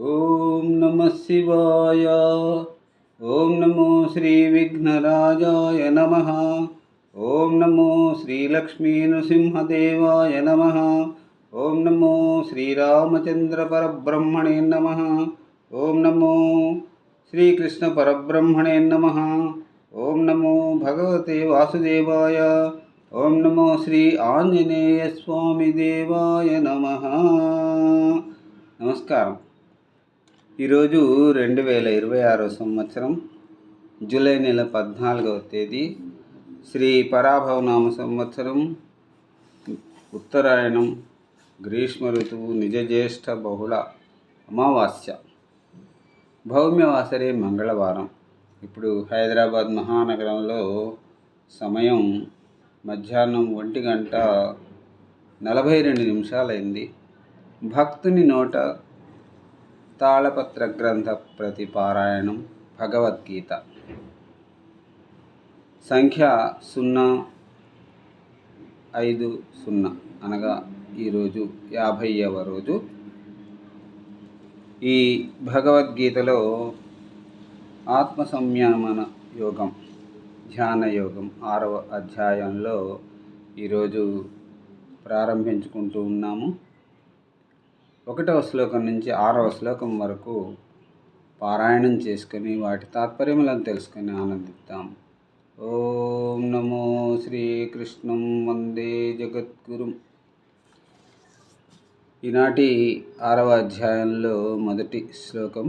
ఓం నమ శివాయ. ఓం నమో శ్రీ విఘ్నరాజాయ నమ. ఓం నమో శ్రీలక్ష్మీ నృసింహదేవాయ నమ. ఓం నమో శ్రీరామచంద్ర పరబ్రహ్మణే నమ. ఓం నమో శ్రీకృష్ణ పరబ్రహ్మణే నమ. ఓం నమో భగవతే వాసుదేవాయ. ఓం నమో శ్రీ ఆంజనేయ స్వామి దేవాయ నమ. నమస్కారం. ఈరోజు 2026 సంవత్సరం జూలై నెల 14వ తేదీ, శ్రీ పరాభవనామ సంవత్సరం, ఉత్తరాయణం, గ్రీష్మ ఋతువు, నిజజ్యేష్ఠ బహుళ అమావాస్య, భౌమ్యవాసరే మంగళవారం. ఇప్పుడు హైదరాబాద్ మహానగరంలో సమయం మధ్యాహ్నం 1:42 భక్తుని నోట తాళపత్ర గ్రంథ ప్రతిపారాయణం. భగవద్గీత సంఖ్య 050, అనగా ఈరోజు 50వ రోజు. ఈ భగవద్గీతలో ఆత్మ సంయమన యోగం, ధ్యాన యోగం 6వ అధ్యాయంలో ఈరోజు ప్రారంభించుకుంటూ ఉన్నాము. 1వ శ్లోకం నుంచి 6వ శ్లోకం వరకు పారాయణం చేసుకొని వాటి తాత్పర్యములను తెలుసుకొని ఆనందిద్దాం. ఓం నమో శ్రీకృష్ణం వందే జగద్గురుం. ఈనాటి 6వ అధ్యాయంలో మొదటి శ్లోకం.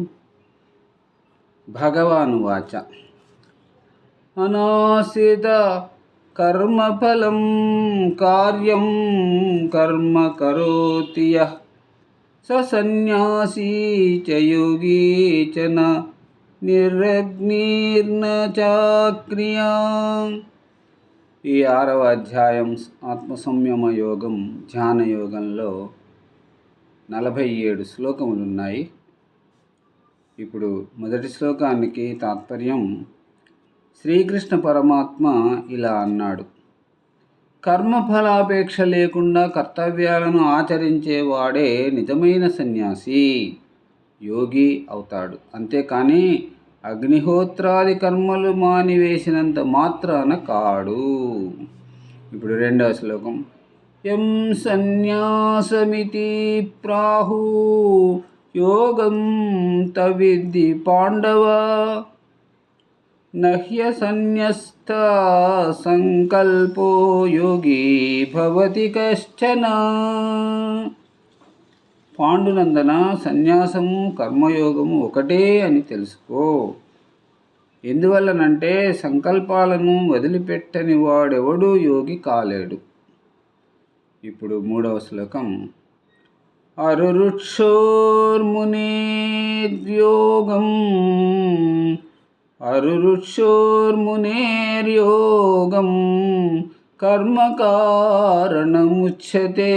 భగవానువాచ అనాసిత కర్మఫలం కార్యం కర్మ కరోతి యః స సన్యాసీ చ యోగీ చ న నిర్విఘ్నేన చాక్రియా. ఈ 6వ అధ్యాయం ఆత్మసంయమ యోగం, ధ్యాన యోగంలో 47 శ్లోకములు ఉన్నాయి. ఇప్పుడు మొదటి శ్లోకానికి తాత్పర్యం. శ్రీకృష్ణ పరమాత్మ ఇలా అన్నాడు: కర్మఫలాపేక్ష లేకుండా కర్తవ్యాలను ఆచరించేవాడే నిజమైన సన్యాసి, యోగి అవుతాడు. అంతేకాని అగ్నిహోత్రాది కర్మలు మానివేసినంత మాత్రాన కాడు. ఇప్పుడు 2వ శ్లోకం. యం సన్యాసమితి ప్రాహు యోగం తవిద్ధి పాండవ నహ్య సన్యస్త సంకల్పో యోగి భవతి కశ్చన. పాండునందన, సన్యాసము కర్మయోగము ఒకటే అని తెలుసుకో. ఎందువల్లనంటే సంకల్పాలను వదిలిపెట్టని వాడెవడూ యోగి కాలేడు. ఇప్పుడు 3వ శ్లోకం. అరురుక్షోర్మునేర్యోగం అరురుక్షోర్మునేర్యోగం కర్మకారణముచ్యతే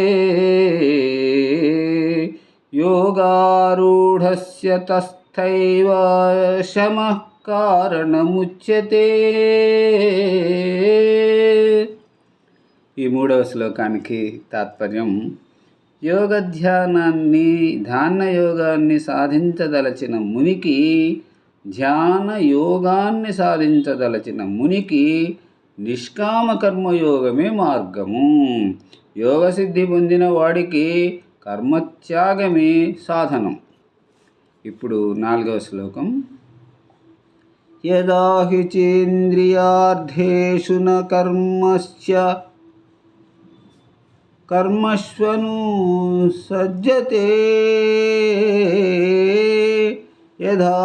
యోగారూఢస్య తస్థైవ శమః కారణముచ్యతే. ఈ 3వ శ్లోకానికి తాత్పర్యం. యోగధ్యానాన్ని, ధ్యాన యోగాన్ని సాధించదలచిన మునికి, ధ్యాన యోగాన్ని సాధించదలచిన మునికి నిష్కామ కర్మయోగమే మార్గము. యోగసిద్ధి పొందిన వాడికి కర్మత్యాగమే సాధనం. ఇప్పుడు 4వ శ్లోకం. యదా హి చేంద్రియార్థేషు న కర్మష్వను సజ్జతే యదా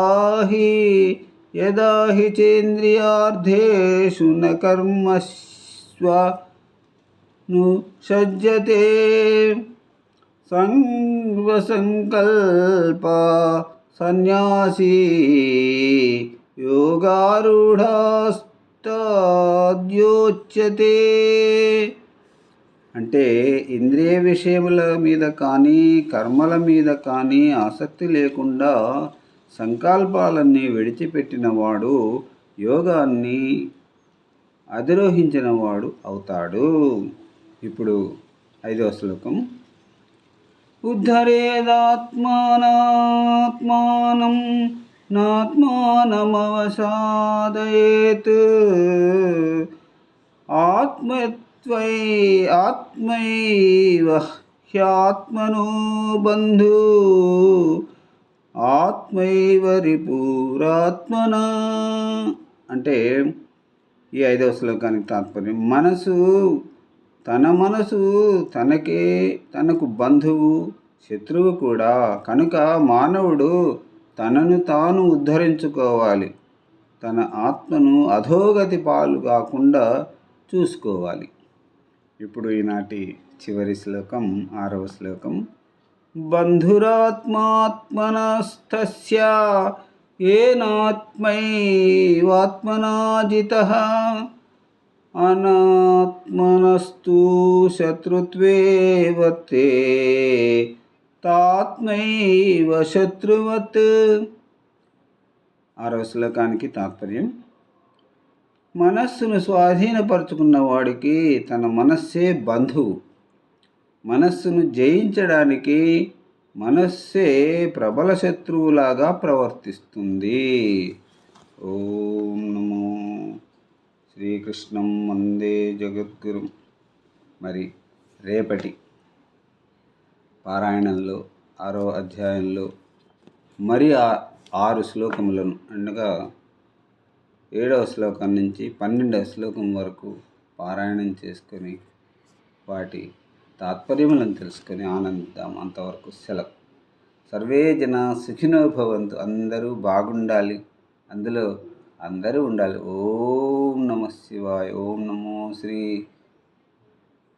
హి చేంద్రియార్థేషు న కర్మష్వను సజ్జతే సర్వసంకల్ప సన్యాసీ యోగారూఢస్తద్యోచ్యతే. అంటే ఇంద్రియ విషయముల మీద కానీ కర్మల మీద కానీ ఆసక్తి లేకుండా సంకల్పాలన్నీ విడిచిపెట్టినవాడు యోగాన్ని అధిరోహించినవాడు అవుతాడు. ఇప్పుడు 5వ శ్లోకం. ఉద్ధరేదాత్మానాత్మానం నాత్మానమవసాదయేత్ ఆత్మైవ హ్యాత్మనో బంధు ఆత్మైవ రిపురాత్మన. అంటే ఈ 5వ శ్లోకానికి తాత్పర్యం, మనసు తనకే తనకు బంధువు శత్రువు కూడా. కనుక మానవుడు తనను తాను ఉద్ధరించుకోవాలి, తన ఆత్మను అధోగతి పాలు కాకుండా చూసుకోవాలి. ఇప్పుడు ఈనాటి చివరి శ్లోకం 6వ శ్లోకం. బంధురాత్మాత్మనస్తస్య ఏనాత్మైవాత్మనా జితః అనాత్మనస్తు శత్రుత్వే వర్తే తాత్మైవ శత్రువత్. 6వ శ్లోకానికి తాత్పర్యం, మనస్సును స్వాధీనపరుచుకున్న వాడికి తన మనస్సే బంధువు. మనస్సును జయించడానికి మనస్సే ప్రబల శత్రువులాగా ప్రవర్తిస్తుంది. ఓం నమో శ్రీకృష్ణం వందే జగద్గురు. మరి రేపటి పారాయణంలో 6వ అధ్యాయంలో మరి 6 శ్లోకములను అనగా 7వ శ్లోకం నుంచి 12వ శ్లోకం వరకు పారాయణం చేసుకొని వాటి తాత్పర్యములను తెలుసుకొని ఆనందిద్దాం. అంతవరకు సెలవు. సర్వే జన సుఖినో భవంతు. అందరూ బాగుండాలి, అందులో అందరూ ఉండాలి. ఓం నమ శివాయ. ఓం నమో శ్రీ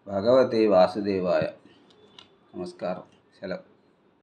భగవతే వాసుదేవాయ. నమస్కారం. సెలవు.